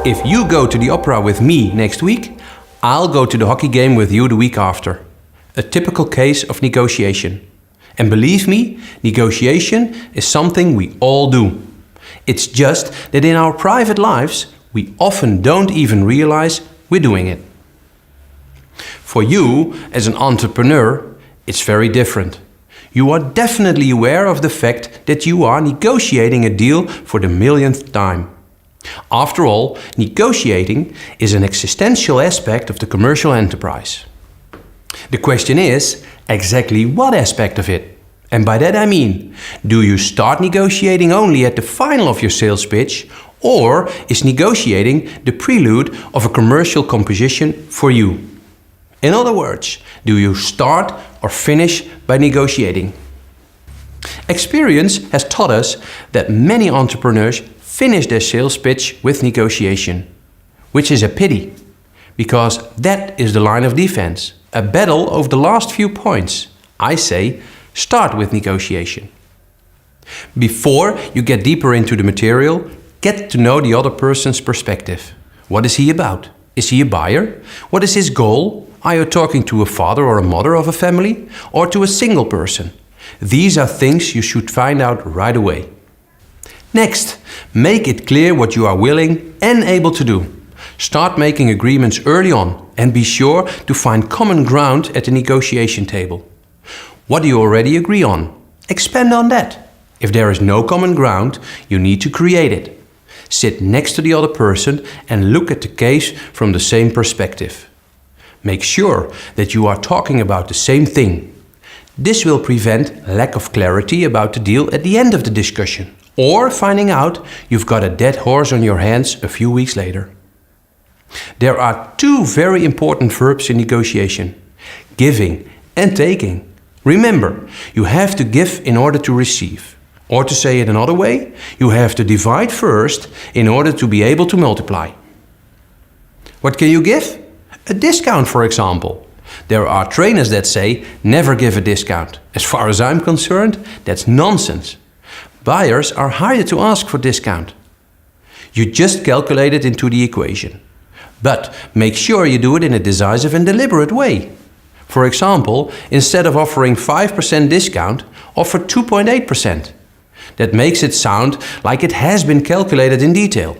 If you go to the opera with me next week, I'll go to the hockey game with you the week after. A typical case of negotiation. And believe me, negotiation is something we all do. It's just that in our private lives, we often don't even realize we're doing it. For you, as an entrepreneur, it's very different. You are definitely aware of the fact that you are negotiating a deal for the millionth time. After all, negotiating is an existential aspect of the commercial enterprise. The question is, exactly what aspect of it? And by that I mean, do you start negotiating only at the final of your sales pitch, or is negotiating the prelude of a commercial composition for you? In other words, do you start or finish by negotiating? Experience has taught us that many entrepreneurs finish their sales pitch with negotiation, which is a pity, because that is the line of defense, a battle over the last few points. I say, start with negotiation. Before you get deeper into the material, get to know the other person's perspective. What is he about? Is he a buyer? What is his goal? Are you talking to a father or a mother of a family, or to a single person? These are things you should find out right away. Next, make it clear what you are willing and able to do. Start making agreements early on and be sure to find common ground at the negotiation table. What do you already agree on? Expand on that. If there is no common ground, you need to create it. Sit next to the other person and look at the case from the same perspective. Make sure that you are talking about the same thing. This will prevent lack of clarity about the deal at the end of the discussion, or finding out you've got a dead horse on your hands a few weeks later. There are two very important verbs in negotiation: giving and taking. Remember, you have to give in order to receive. Or to say it another way, you have to divide first in order to be able to multiply. What can you give? A discount, for example. There are trainers that say, never give a discount. As far as I'm concerned, that's nonsense. Buyers are hired to ask for discount. You just calculate it into the equation. But make sure you do it in a decisive and deliberate way. For example, instead of offering 5% discount, offer 2.8%. That makes it sound like it has been calculated in detail.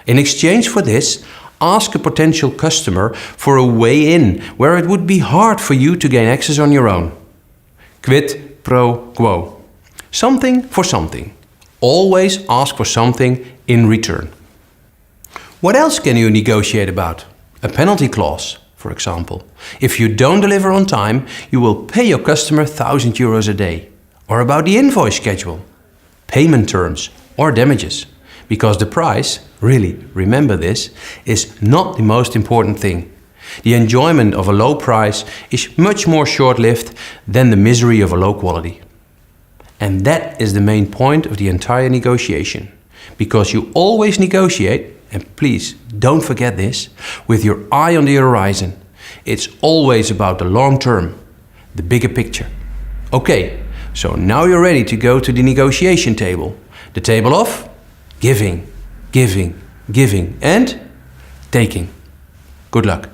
In exchange for this, ask a potential customer for a way in where it would be hard for you to gain access on your own. Quid pro quo. Something for something. Always ask for something in return. What else can you negotiate about? A penalty clause, for example. If you don't deliver on time, you will pay your customer €1,000 a day. Or about the invoice schedule, payment terms or damages. Because the price, really, remember this, is not the most important thing. The enjoyment of a low price is much more short-lived than the misery of a low quality. And that is the main point of the entire negotiation. Because you always negotiate, and please don't forget this, with your eye on the horizon. It's always about the long term, the bigger picture. Okay, so now you're ready to go to the negotiation table. The table of giving, giving, giving and taking. Good luck.